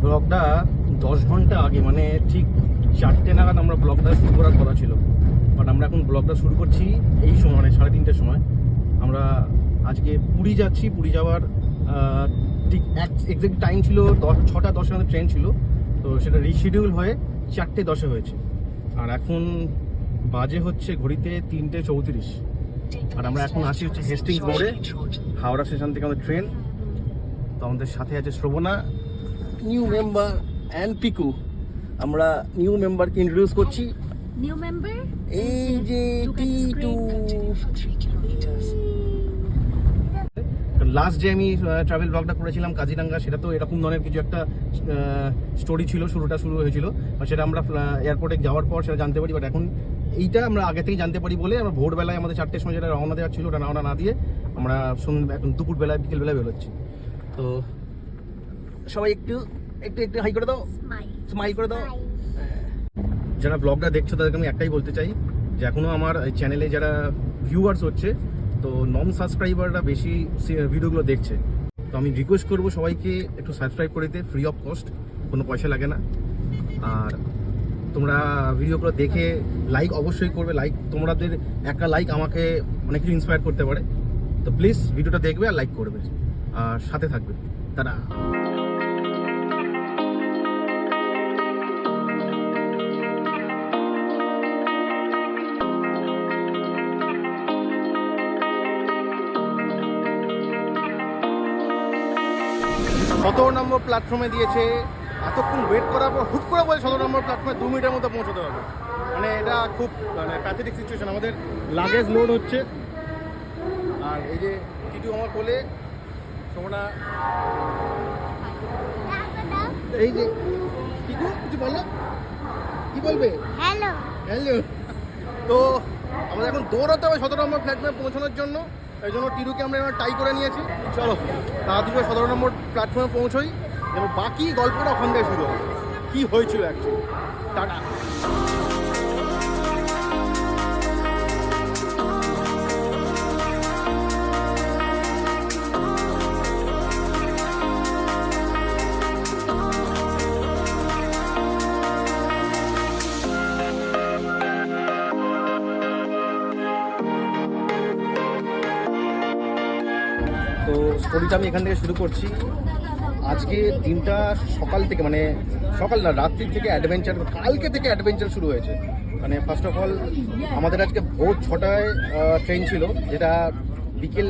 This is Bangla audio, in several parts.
ব্লগটা 10 ঘন্টা আগে মানে ঠিক 4টে নাগাদ আমরা ব্লগটা শুরু করার কথা ছিল, বাট আমরা এখন ব্লগটা শুরু করছি এই সময় মানে 3:30-র সময়। আমরা আজকে পুরী যাচ্ছি। পুরী যাওয়ার ঠিক এক্সাক্ট টাইম ছিল 6:10 আমাদের ট্রেন ছিল, তো সেটা রিশিডিউল হয়ে 4:10 হয়েছে। আর এখন বাজে হচ্ছে ঘড়িতে 3:34। আর আমরা এখন আসি হচ্ছে হেস্টিংস মোড়ে, হাওড়া স্টেশন থেকে আমাদের ট্রেন। তো আমাদের সাথে আছে Shravana, new member, and Piku. আমরা নিউ মেম্বারকে ইন্ট্রোডিউস করছি। নিউ মেম্বার এই যে টিটু। লাস্ট যে আমি ট্রাভেল ব্লগটা করেছিলাম কাজিরাঙ্গা, সেটা তো এরকম ধরনের কিছু একটা স্টোরি ছিল, শুরু হয়েছিল। সেটা আমরা এয়ারপোর্টে যাওয়ার পর সেটা জানতে পারি, বাট এখন এইটা আমরা আগে থেকেই জানতে পারি বলে আমরা ভোরবেলায় আমাদের 4টের সময় যেটা রওনা দেওয়ার ছিল ওটা রওনা না দিয়ে আমরা এখন দুপুরবেলায় বিকেলবেলায় বেরোচ্ছি। তো সবাই একটু একটু একটু হাই করে দাও, স্মাইল করে দাও। যারা ব্লগটা দেখছো তাদেরকে আমি একটাই বলতে চাই যে এখনও আমার চ্যানেলে যারা ভিউয়ার্স হচ্ছে, তো নন সাবস্ক্রাইবাররা বেশি ভিডিওগুলো দেখছে। তো আমি রিকোয়েস্ট করবো সবাইকে একটু সাবস্ক্রাইব করে দিতে, ফ্রি অফ কস্ট, কোনো পয়সা লাগে না। আর তোমরা ভিডিওগুলো দেখে লাইক অবশ্যই করবে। লাইক, তোমাদের একটা লাইক আমাকে অনেক কিছু ইন্সপায়ার করতে পারে। তো প্লিজ ভিডিওটা দেখবে আর লাইক করবে আর সাথে থাকবে। তারা সতেরো নম্বর প্ল্যাটফর্মে দিয়েছে। এতক্ষণ ওয়েট করার পর হুট করে বলে 17 নম্বর প্ল্যাটফর্মে 2 মিনিটের মধ্যে পৌঁছতে হবে। মানে এটা খুব মানে প্যাথেটিক সিচুয়েশন। আমাদের লাগেজ লোড হচ্ছে, আর এই যে টিটু আমার কোলে, তোমরা এই যে টিটু কিছু বলো, কি বলবে? Hello hello. তো আমাদের এখন দৌড়াতে হবে 17 নম্বর প্ল্যাটফর্মে পৌঁছানোর জন্য। এই জন্য টিরুকে আমরা এবার টাই করে নিয়েছি। চলো তাড়াতাড়ি 17 নম্বর প্ল্যাটফর্মে পৌঁছোই, এবং বাকি গল্পটা ওখান থেকে শুরু হবে, কী হয়েছিল অ্যাকচুয়ালি। টাটা। তো স্টোরিটা আমি এখান থেকে শুরু করছি। আজকে দিনটা সকাল থেকে মানে সকাল না, রাত্রি থেকে অ্যাডভেঞ্চার, কালকে থেকে অ্যাডভেঞ্চার শুরু হয়েছে। মানে ফার্স্ট অফ অল আমাদের আজকে ভোর 6টায় ট্রেন ছিল, যেটা বিকেল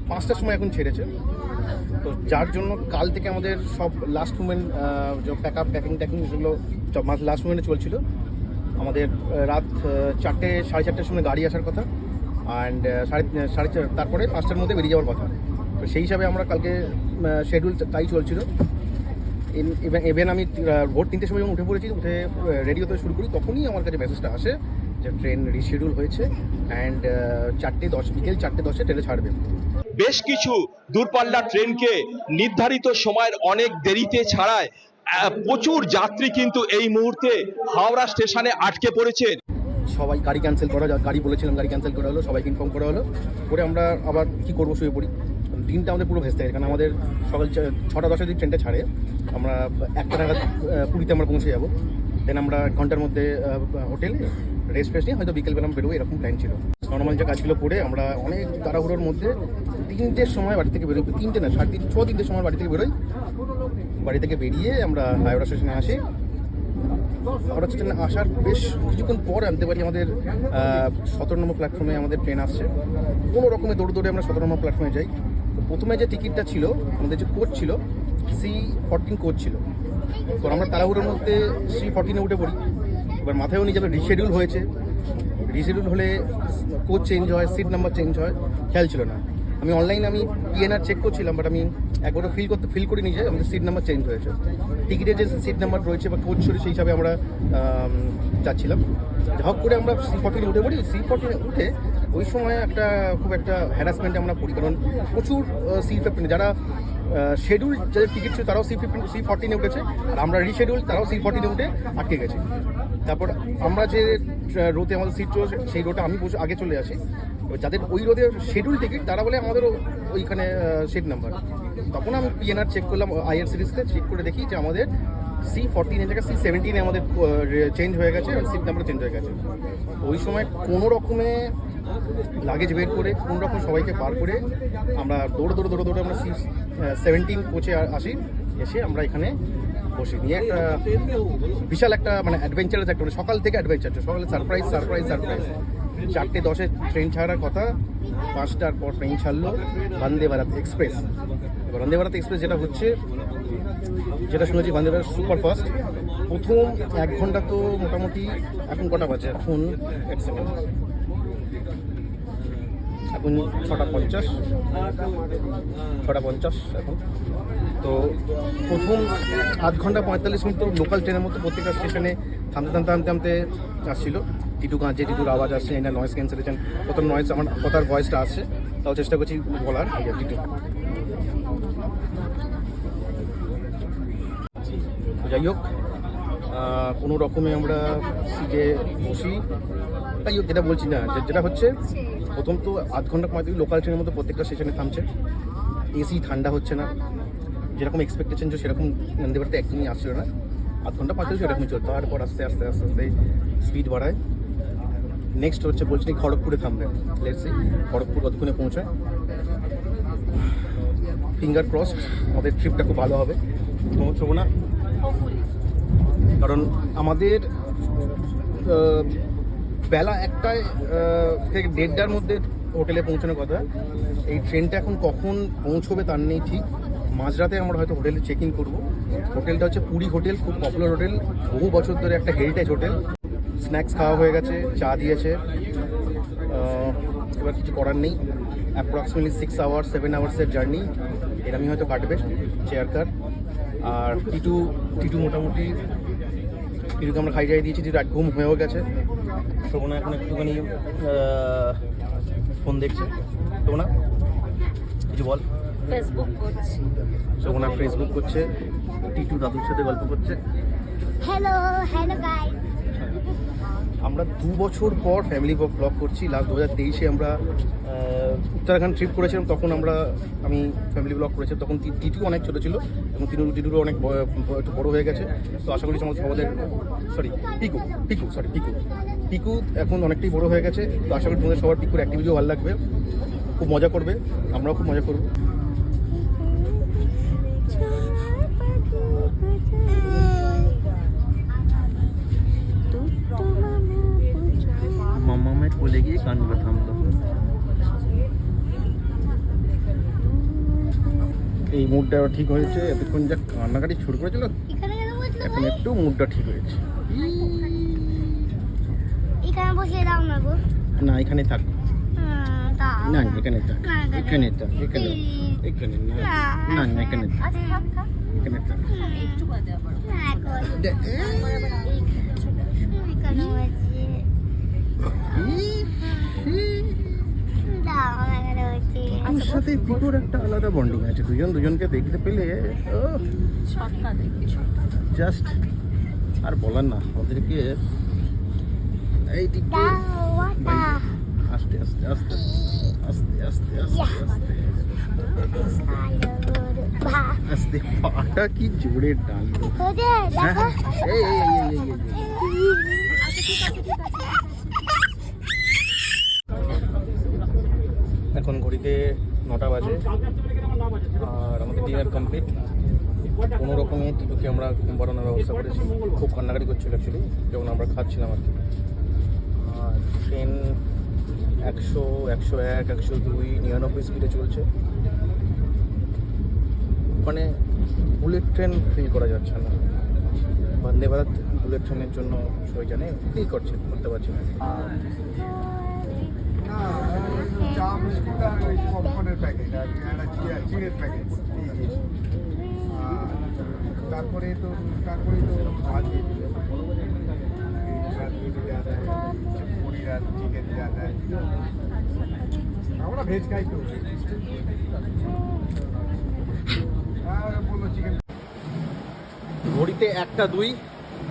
5টার সময় এখন ছেড়েছে। তো যার জন্য কাল থেকে আমাদের সব লাস্ট মুমেন্ট, যে প্যাকআপ প্যাকিং সেগুলো সব লাস্ট মুমেন্টে চলছিল। আমাদের রাত 4টে 4:30টার সময় গাড়ি আসার কথা, অ্যান্ড সাড়ে তারপরে 5টার মধ্যে বেরিয়ে যাওয়ার কথা। তো সেই হিসাবে আমরা কালকে শিডিউল তাই চলছিল। ইভেন আমি ভোর 3টের সময় যখন উঠে পড়েছি, উঠে রেডি হতে শুরু করি, তখনই আমার কাছে মেসেজটা আসে যে ট্রেন রিশিডিউল হয়েছে, অ্যান্ড 4:10 বিকেল 4:10 ট্রেনে ছাড়বে। বেশ কিছু দূরপাল্লার ট্রেনকে নির্ধারিত সময়ের অনেক দেরিতে ছাড়ায় প্রচুর যাত্রী কিন্তু এই মুহূর্তে হাওড়া স্টেশনে আটকে পড়েছে। সবাই গাড়ি ক্যান্সেল করা, গাড়ি বলেছিলাম গাড়ি ক্যান্সেল করা হলো, সবাইকে ইনফর্ম করা হলো। করে আমরা আবার কী করবো, শুয়ে পড়ি। দিনটা আমাদের পুরো ভেস্তে গেছে, কারণ আমাদের সকাল 6:10 দিন ট্রেনটা ছাড়ে, আমরা 1টা নাগাদ পুরীতে আমরা পৌঁছে যাবো। দেন আমরা ঘন্টার মধ্যে হোটেলে রেস্ট ফ্রেস্ট নিয়ে হয়তো বিকেলবেলা আমরা বেরোবো, এরকম প্ল্যান ছিল। নর্মাল যে কাজগুলো করে আমরা অনেক তাড়াহুড়োর মধ্যে 3টের সময় বাড়ি থেকে বেরোই, 3টে না 3:30 সময় বাড়ি থেকে বেরোই। বাড়ি থেকে বেরিয়ে আমরা হাওড়া স্টেশনে আসি। হাওড়া স্টেশনে আসার বেশ কিছুক্ষণ পর জানতে পারি আমাদের 17 নম্বর প্ল্যাটফর্মে আমাদের ট্রেন আসছে। কোনো রকমে দৌড়ে আমরা 17 নম্বর প্ল্যাটফর্মে যাই। তো প্রথমে যে টিকিটটা ছিল, আমাদের যে কোচ ছিল C14 কোচ ছিল। তো আমরা তাড়াহুড়োর মধ্যে C14-এ উঠে পড়ি। এবার মাথায়ও নিয়ে যাবে রিশিডিউল হয়েছে, রিশিডিউল হলে কোচ চেঞ্জ হয়, সিট নাম্বার চেঞ্জ হয়, খেয়াল ছিল না। আমি অনলাইনে PNR চেক করছিলাম, বাট আমি একবারও ফিল করিনি যে আমাদের সিট নাম্বার চেঞ্জ হয়েছে। টিকিটের যে সিট নাম্বার রয়েছে বা কোচ ছিল, সেই হিসাবে আমরা যাচ্ছিলাম। হক করে আমরা C14-এ উঠে পড়ি। C14-এ উঠে ওই সময় খুব একটা হ্যারাসমেন্টে আমরা পড়ি, কারণ প্রচুর C15 যারা শিডিউল যাদের টিকিট ছিল তারাও C14-এ উঠেছে, আর আমরা রিশিডিউল তারাও C14-এ উঠে আটকে গেছি। তারপর আমরা যে রোতে আমাদের সিট চলছে, সেই রোটা আমি আগে চলে আসি। যাদের ওই রোদের শিডিউল টিকিট, তারা বলে আমাদেরও ওইখানে সিট নাম্বার। তখন আমি PNR চেক করলাম, IRCTC চেক করে দেখি যে আমাদের C14 এর জায়গায় C17 আমাদের চেঞ্জ হয়ে গেছে, আর সিট নাম্বার চেঞ্জ হয়ে গেছে। ওই সময় কোনো রকমে লাগেজ বের করে কোনো রকম সবাইকে পার করে আমরা দৌড়ে আমরা C17 কোচে আসি। এসে আমরা এখানে বসে নিয়ে একটা বিশাল একটা মানে অ্যাডভেঞ্চারাস একটা মানে সকাল থেকে অ্যাডভেঞ্চার, সকালে সারপ্রাইজ 4:10 ট্রেন ছাড়ার কথা, 5টার পর ট্রেন ছাড়লো বন্দে ভারত এক্সপ্রেস। এবার বন্দে ভারত এক্সপ্রেস যেটা শুনেছি বন্দে ভারত সুপার ফাস্ট। প্রথম 1 ঘন্টা তো মোটামুটি, এখন কটা বাজে, এখন 1 সেকেন্ড, এখন 6:50 এখন। তো প্রথম 8 ঘন্টা 45 মিনিট তো লোকাল ট্রেনের মতো প্রত্যেকটা স্টেশনে থামতে আসছিল। টিটু কাঁদছে, টিটুর আওয়াজ আসছে, এটা নয়েজ ক্যান্সেলেশন, কত নয়েজ, আমার কথার ভয়েসটা আসছে, তাও চেষ্টা করছি বলার। টিটু যাই হোক, কোনো রকমে আমরা সিটে বসি। তাই হোক, যেটা বলছি না, যেটা হচ্ছে প্রথম তো 8 ঘন্টা 45 লোকাল ট্রেনের মতো প্রত্যেকটা স্টেশনে থামছে, এসি ঠান্ডা হচ্ছে না, যেরকম এক্সপেকটেশন ছিল সেরকম বন্দে ভারতে একদমই আসছিল না। 8 ঘন্টা 45 এরকমই চলতো, তারপর আস্তে আস্তে স্পিড বাড়ায়। নেক্সট হচ্ছে বলছি খড়গপুরে থামবে, লেটস সি খড়গপুর কতক্ষণে পৌঁছায়। ফিঙ্গার ক্রসড, আমাদের ট্রিপটা খুব ভালো হবে, পৌঁছবো না, কারণ আমাদের বেলা 1টায় থেকে 1:30টার মধ্যে হোটেলে পৌঁছানোর কথা। এই ট্রেনটা এখন কখন পৌঁছবে তার নেই ঠিক। মাঝরাতে আমরা হয়তো হোটেলে চেক ইন করবো। হোটেলটা হচ্ছে পুরী হোটেল, খুব পপুলার হোটেল, বহু বছর ধরে একটা হেরিটেজ হোটেল। স্ন্যাক্স খাওয়া হয়ে গেছে, চা দিয়েছে, এবার কিছু করার নেই। অ্যাপ্রক্সিমেটলি 7 আওয়ার্সের জার্নি এরমই হয়তো কাটবে চেয়ার কার। আর টিটু মোটামুটি টিটুকে আমরা খাই দিয়েছি, টিটু এক ঘুম হয়েও গেছে। শোভনা এখন একটুখানি ফোন দেখছে। শোভনা কিছু বল। ফেসবুক করছি। শোভনা ফেসবুক করছে, টিটু দাদুর সাথে গল্প করছে। Hello guys. আমরা 2 বছর পর ফ্যামিলি ব্লগ করছি। লাস্ট 2023-এ আমরা উত্তরাখণ্ড ট্রিপ করেছিলাম, তখন আমি ফ্যামিলি ব্লগ করেছিলাম। তখন টিটু অনেক ছোটো ছিল এবং টিটুরও অনেক একটু বড়ো হয়ে গেছে। তো আশা করি সবাদের পিকু এখন অনেকটাই বড়ো হয়ে গেছে। তো আশা করি তোমাদের সবার পিকুর অ্যাক্টিভিটিও ভালো লাগবে, খুব মজা করবে, আমরাও খুব মজা করবো। মামামের কোলে গিয়ে কান্না থামলো। এই মুডটা ঠিক হয়েছে, এতক্ষণ যা কান্নাকাটি শুরু করেছিল এখন একটু মুডটা ঠিক হয়েছে। এখানে বসিয়ে দাও না গো। না এখানে থাক, না এখানে থাক, এখানে থাক, এখানে না এখানে থাক, এখানে থাক। একটু বাদে আবার এখানে বসিয়ে দাও, এখানে বসিয়ে। আমার সাথে পিকুর একটা আলাদা বন্ডিং আছে, দুজনকে দেখতে পেলে জাস্ট আর বলার না। ওদেরকে এই আস্তে আস্তে আস্তে আস্তে আস্তে আস্তে আস্তে পাটা কি জোরে টানলো। হ্যাঁ এখন ঘড়িতে 9টা বাজে আর আমাদের ডিনার কমপ্লিট। কোনো রকমে টিটুকে আমরা ঘুম পাড়ানোর ব্যবস্থা করেছি, খুব কান্নাকাটি করছিল অ্যাকচুয়ালি যখন আমরা খাচ্ছিলাম আর কি। আর ট্রেন 100, 101, 102, 99 স্পিডে চলছে। মানে বুলেট ট্রেন ফিল করা যাচ্ছে না। বন্দে ভারত বুলেট ট্রেনের জন্য সবাই জানে, ফিল করতে পারছি না। চা বিস্কুট আর ওই পপকর্নের প্যাকেট আর একটা চিড়ের প্যাকেট। তারপরে তো ভাত দিয়ে দিল, পনির আর চিকেন দেওয়া যায়। আমরা ভেজ খাই তো, বললো চিকেন। ঘড়িতে 1টা 2,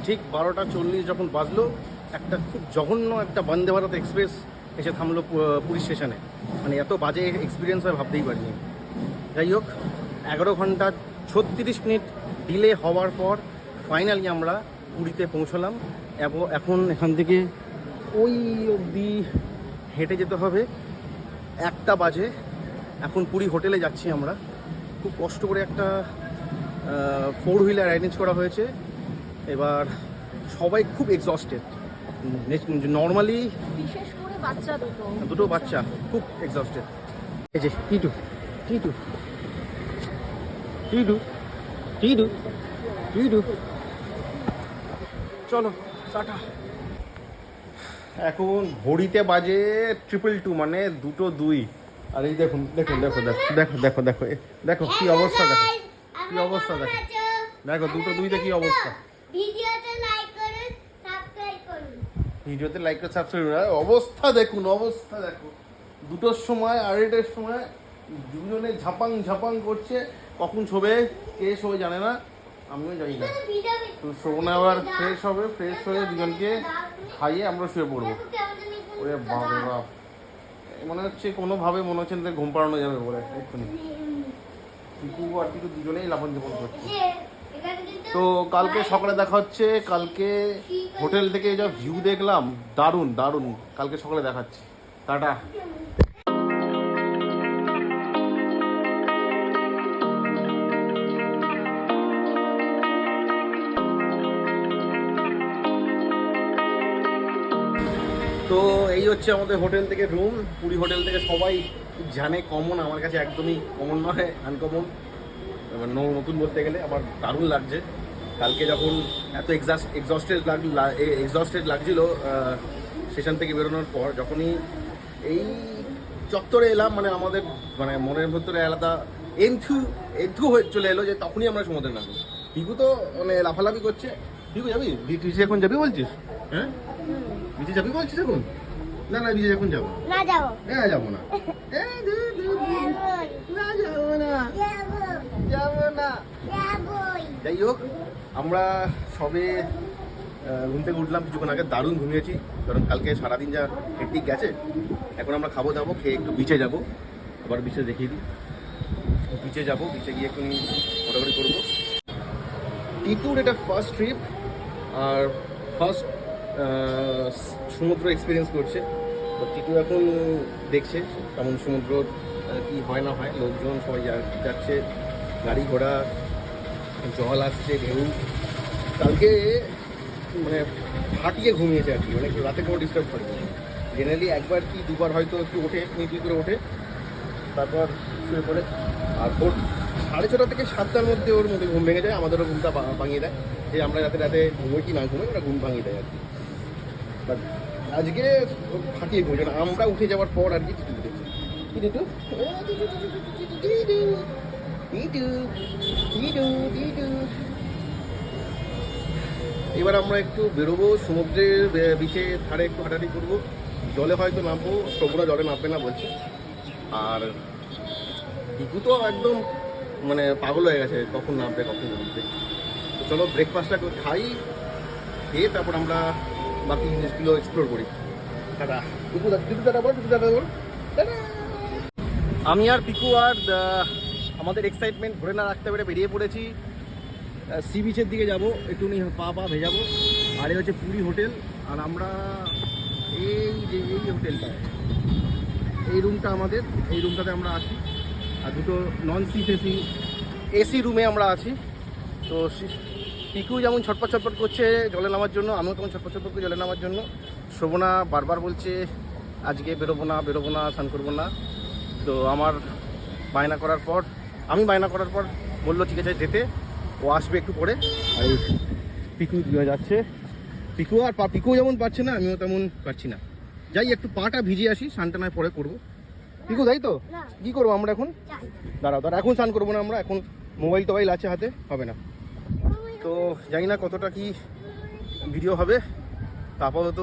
ঠিক 12:40 যখন বাজলো, একটা খুব জঘন্য একটা বন্দে ভারত এক্সপ্রেস এসে থামলো পুরী স্টেশনে। মানে এত বাজে এক্সপিরিয়েন্স হয় ভাবতেই পারিনি। যাই হোক, 11 ঘন্টা 36 মিনিট ডিলে হওয়ার পর ফাইনালি আমরা পুরীতে পৌঁছলাম। এখন এখান থেকে ওই অবধি হেঁটে যেতে হবে, 1টা বাজে। এখন পুরী হোটেলে যাচ্ছি আমরা। খুব কষ্ট করে একটা 4 হুইলার অ্যারেঞ্জ করা হয়েছে। এবার সবাই খুব এক্সস্টেড, নর্মালি বিশেষ করে বাচ্চা দুটো বাচ্চা খুব এক্সস্টেড। এই যে টিটু টিটু টিটু টিটু টিটু, চলো টাটা। এখন ঘড়িতে বাজে 222, মানে 2:02। আর এই দেখুন দেখুন দেখো দেখো দেখো দেখো দেখো দেখো কি অবস্থা, দেখো কি অবস্থা, দেখো দেখো 2:02-তে কি অবস্থা। ভিডিওতে লাইক করুন, সাবস্ক্রাইব করুন। ভিডিওতে লাইক করে সাবস্ক্রাইব করুন। অবস্থা দেখুন, অবস্থা দেখো। 2টোর সময় 2:30-এর সময় দুজনে ঝাপাং ঝাপাং করছে। কখন শোবে কে শোবে জানে না, আমিও জানি না। তো শোনা আবার ফ্রেশ হবে, ফ্রেশ হয়ে দুজনকে খাইয়ে আমরা শুয়ে পড়বো। ওরে বাপ রে বাপ, মনে হচ্ছে কোনোভাবে মনে হচ্ছে না ঘুম পাড়ানো যাবে বলে এক্ষুনি। টিকু আর টিকু দুজনেই লাফান ঝাপান করছে। তো কালকে সকালে দেখা হচ্ছে। কালকে হোটেল থেকে যা ভিউ দেখলাম, দারুণ দারুণ। কালকে সকালে দেখাচ্ছি, টাটা। তো এই হচ্ছে আমাদের হোটেল থেকে রুম। পুরী হোটেল থেকে সবাই জানে, কমন। আমার কাছে একদমই কমন নয়, আনকমন। নতুন বলতে গেলে আমার দারুণ লাগছে। কালকে যখন এত এক্সস্টেড লাগছিল স্টেশন থেকে বেরোনোর পর, যখনই এই চত্বরে এলাম, মানে আমাদের মানে মনের ভিতরে আলাদা এন্থু হয়ে চলে এলো যে তখনই আমরা সমুদ্রে নামবো। পিকু তো মানে লাফালাফি করছে। পিকু যাবি? বিচে এখন যাবি বলছিস? হ্যাঁ, বিচে যাবি বলছিস এখন? না না, বিচে এখন যাবো না, যাবো হ্যাঁ, যাবো না, না যাবো না, যাবো না। যাই হোক, আমরা সবে ঘুম থেকে উঠলাম কিছুক্ষণ আগে। দারুণ ঘুমিয়েছি, কারণ কালকে সারাদিন যা হেক্টিক গেছে। এখন আমরা খাবো দাবো, খেয়ে একটু বিচে যাবো। আবার বিচে দেখিয়ে দিই, বিচে যাবো। বিচে গিয়ে একটু মোটামুটি করবো। টিটুর এটা ফার্স্ট ট্রিপ আর ফার্স্ট সমুদ্র এক্সপিরিয়েন্স করছে। তো টিটু এখন দেখছে কেমন সমুদ্র কি হয় না হয়। লোকজন সবাই যাচ্ছে, গাড়ি ঘোড়া, জল আসছে, ঢেউ। কালকে মানে ফাটিয়ে ঘুমিয়েছে আর কি, মানে রাতে কোনো ডিস্টার্ব করেনি। জেনারেলি একবার কি দুবার হয়তো একটু ওঠে, মিটি করে ওঠে, তারপর শুয়ে পড়ে। আর ওর 6:30 থেকে 7টার মধ্যে ওর মধ্যে ঘুম ভেঙে যায়। আমাদেরও ঘুমটা ভাঙিয়ে দেয়, যে আমরা রাতে ঘুমোই কি না ঘুমোই, ওরা ঘুম ভাঙিয়ে দেয় আর কি। বাট আজকে ফাটিয়ে ঘুমছে না। আমরা উঠে যাওয়ার পর আর কি টিটু উঠেছে। কি টিটু? এবার আমরা একটু বেরোবো, সমুদ্রের বিচে ধারে একটু হাঁটাহাঁটি করবো। জলে হয়তো নামবো, সবুরা জলে নামবে না বলছে। আর টিকু তো একদম মানে পাগল হয়ে গেছে, কখন নামবে কখন নামবে। তো চলো ব্রেকফাস্টটা খাই, খেয়ে তারপর আমরা বাকি জিনিসগুলো এক্সপ্লোর করি। টাটা। টিকু টাটা বল, টিকু টাটা বল, টাটা। আমি আর পিকু আর আমাদের এক্সাইটমেন্ট ধরে না রাখতে পেরে বেরিয়ে পড়েছি। সি বিচের দিকে যাবো, একটুখানি পা ভেজাবো। আর এই হচ্ছে পুরী হোটেল। আর আমরা এই যে এই হোটেলটায়, এই রুমটা আমাদের, এই রুমটাতে আমরা আছি। আর দুটো নন এসি রুমে আমরা আছি। তো পিকু যেমন ছটপট করছে জলে নামার জন্য, আমিও তেমন ছটপট করছি জলে নামার জন্য। শোভনা বারবার বলছে আজকে বেরোবো না, স্নান করবো না। তো আমি বায়না করার পর বললো ঠিক আছে যেতে, ও আসবে একটু পরে। আর এই পিকু যাচ্ছে। পিকু যেমন পারছে না, আমিও তেমন পারছি না। যাই একটু পাটা ভিজিয়ে আসি, স্নানটা নয় পরে করবো। পিকু তাই তো? কি করবো আমরা এখন? দাঁড়াও, এখন স্নান করবো না আমরা, এখন মোবাইল আছে হাতে, হবে না। তো জানি না কতটা কি ভিডিও হবে। আপাতত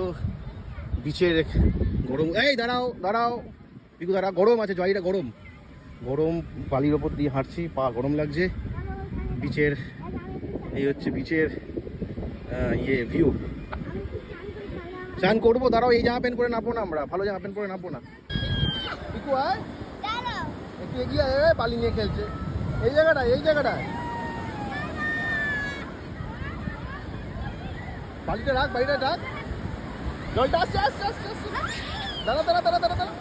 বিচের গরম, এই দাঁড়াও পিকু দাঁড়া, গরম আছে, জয়টা গরম বালির ওপর দিয়ে হাঁটছি, পা গরম লাগছে। বিচের এই হচ্ছে বিচের ভিউ। স্নান করবো, দাঁড়াও। এই জামা প্যান্ট পরে নামবো না আমরা, ভালো জামা প্যান্ট পরে নামবো না। পিকু আয় একটু এগিয়ে, বালি নিয়ে খেলছে। এই জায়গাটায় বালিটা রাখ, বালিটা রাখ। জলটা আসছে, আসছে, আসছে, আসছে। দাঁড়া, দাঁড়া, দাঁড়া, দাঁড়া, দাঁড়া।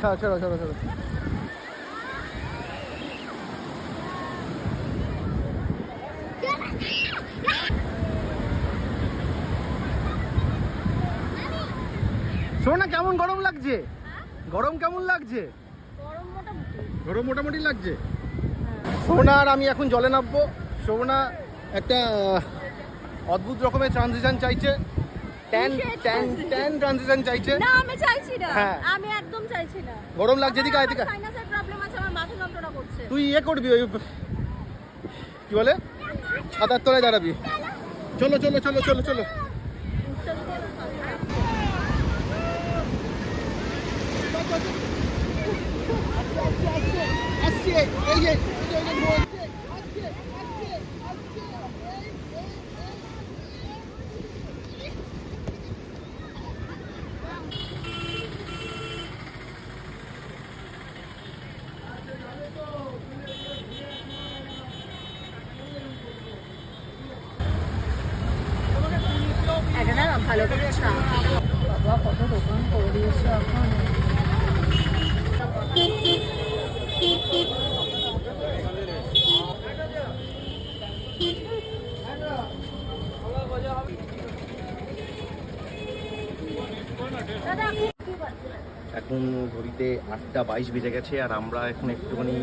ছাড়ো, ছাড়ো, ছাড়ো, ছাড়ো। শোনো না, কেমন গরম লাগছে? গরম কেমন লাগছে? গরম মোটামুটি লাগছে। শোভনা আর আমি এখন জলে নামবো। শোভনা একটা অদ্ভুত রকমের ট্রানজিশন চাইছে, ট্রানজিশন চাইছে। না আমি চাইছি না, হ্যাঁ। আমি একদম চাইছি না। গরম লাগছে, এদিকে আয়, এদিকে আয়। সাইনাসের প্রবলেম আছে, আমার মাথা যন্ত্রণা করছে। তুই করবি, ওই কি বলে, ছাতার তলায় দাঁড়াবি। চলো চলো চলো চলো চলো। এটা না ভালো করে চা। বাবা কত দোকান করে দিয়েছে এখন। এখন ঘড়িতে 8:22 বেজে গেছে, আর আমরা এখন একটুখানি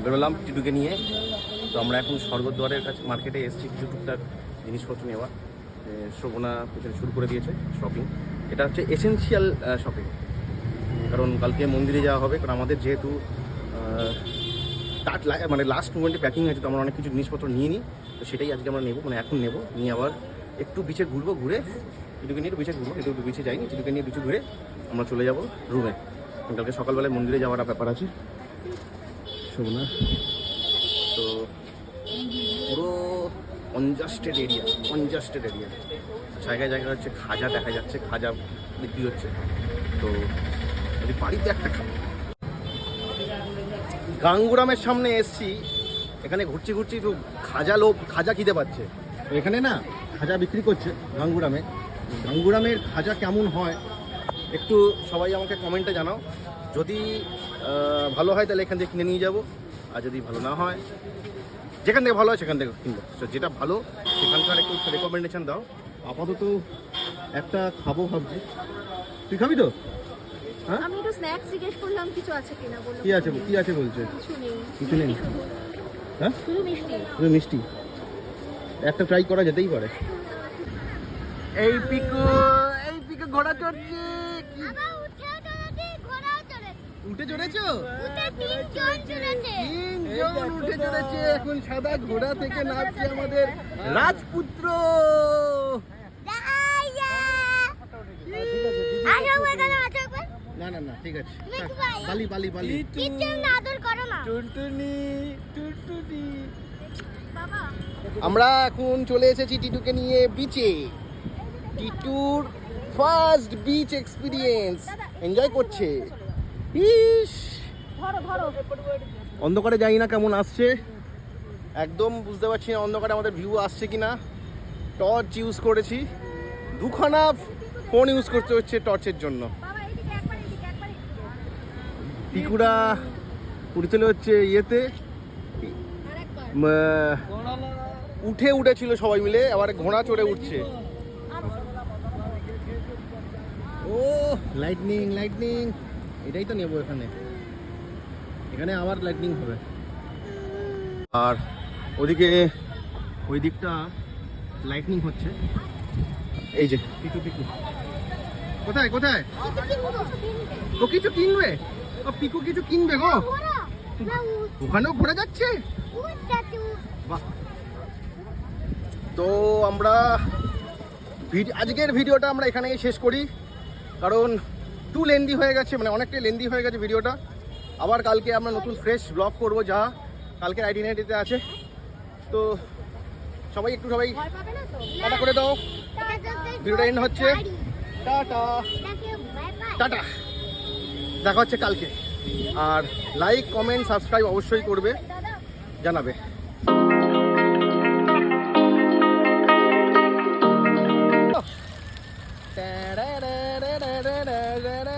বেরোলাম টিটুকে নিয়ে। তো আমরা এখন স্বর্গদ্বারের কাছে মার্কেটে এসেছি কিছু টুকটাক জিনিসপত্র নেওয়া। শোভনা পেছনে শুরু করে দিয়েছে শপিং। এটা হচ্ছে এসেনশিয়াল শপিং, কারণ কালকে মন্দিরে যাওয়া হবে। কারণ আমাদের যেহেতু মানে লাস্ট মোমেন্টে প্যাকিং হয়েছে, তো আমরা অনেক কিছু জিনিসপত্র নিয়ে নিই। তো সেটাই আজকে আমরা নেবো, মানে এখন নেবো, নিয়ে আবার একটু বিচে ঘুরবো, ঘুরে টিটুকে নিয়ে একটু বিচে ঘুরবো। একটু বিচে যাইনি, টিটুকে নিয়ে কিছু ঘুরে আমরা চলে যাবো রুমে। কালকে সকালবেলায় মন্দিরে যাওয়ার ব্যাপার আছে শোভনা। তো পুরো কনজাস্টেড এরিয়া, কনজাস্টেড এরিয়া। জায়গায় জায়গায় হচ্ছে খাজা দেখা যাচ্ছে, খাজা বিক্রি হচ্ছে। তো যদি বাড়িতে একটা গাঙ্গুরামের সামনে এসছি, এখানে ঘুরছি ঘুরছি তো খাজা খিদে পাচ্ছে। তো এখানে না খাজা বিক্রি করছে গাঙ্গুরামে। গাঙ্গুরামের খাজা কেমন হয় একটু সবাই আমাকে কমেন্টে জানাও। যদি ভালো হয় তাহলে এখান থেকে কিনে নিয়ে যাবো, আর যদি ভালো না হয়, যেখান থেকে ভালো হয় সেখান থেকে কিনবো। তো যেটা ভালো সেখানকার একটু রেকমেন্ডেশন দাও। আপাতত একটা খাবো ভাবছি। তুই খাবি তো? হ্যাঁ, আমি একটু স্ন্যাক্স জিজ্ঞেস করলাম কিছু আছে কিনা, বললাম কি আছে, কি আছে বলছে? কিছু নেই। কিছু নেই? হ্যাঁ, শুধু মিষ্টি। শুধু মিষ্টি। একটা ট্রাই করা যেতেই পারে। এই পিকু ঘোড়া চড়ছে। আবার উঠেও চড়েছে, ঘোড়াও চড়েছে। উঠে চড়েছো? উঠে 3 জন চড়েছে। 3 জন উঠে চড়েছে। এখন সাদা ঘোড়া থেকে নাচছে আমাদের রাজপুত্র। দাইয়া আরে ওই গানা আছে একবার। না না না, ঠিক আছে। মিঠু ভাই। বালি বালি বালি। কিচেন আদর করো না। টুনটুনি টুনটুনি। বাবা আমরা এখন চলে এসেছি টিটুকে নিয়ে বিচে। টিটুর ফার্স্ট বিচ এক্সপিরিয়েন্স এনজয় করছে। ইস, ধরো ধরো। অন্ধকারে জানি না কেমন আসছে, একদম বুঝতে পারছি না অন্ধকারে আমাদের ভিউ আসছে কিনা। টর্চ ইউজ করেছি, দুখানা ফোন ইউজ করতে হচ্ছে টর্চের জন্য। বাবা এদিকে একবার, এদিকে একবার। পিকুরা উঠে চলে হচ্ছে ইয়েতে, উঠে উঠেছিল সবাই মিলে, আবার ঘোড়া চড়ে উঠছে। ও লাইটনিং লাইটনিং, এটাই তো নেবো এখানে। এখানে আবার লাইটনিং হবে। আর ওদিকে ওই দিকটা লাইটনিং হচ্ছে। এই যে পিকু পিকু কোথায় কোথায়? ও কিছু কিনবে? ও পিকু কিছু কিনবে গো? ঘোড়া না ওখানেও ঘোরা যাচ্ছে? উঠতে বাহ। তো আমরা আজকের ভিডিওটা আমরা এখানেই শেষ করি, কারণ টু লেন্দি হয়ে গেছে, মানে অনেকটাই লেন্দি হয়ে গেছে ভিডিওটা। আবার কালকে আমরা নতুন ফ্রেশ ব্লগ করবো, যা কালকের আইডেন্টিটিতে আছে। তো সবাই একটু সবাই ভয় পাবে না তো? টাটা করে দাও। ভিডিওটা এন্ড হচ্ছে। টাটা টাটা, দেখা হচ্ছে কালকে। আর লাইক কমেন্ট সাবস্ক্রাইব অবশ্যই করবে, জানাবে। রে রে রে রে রে রে রে রে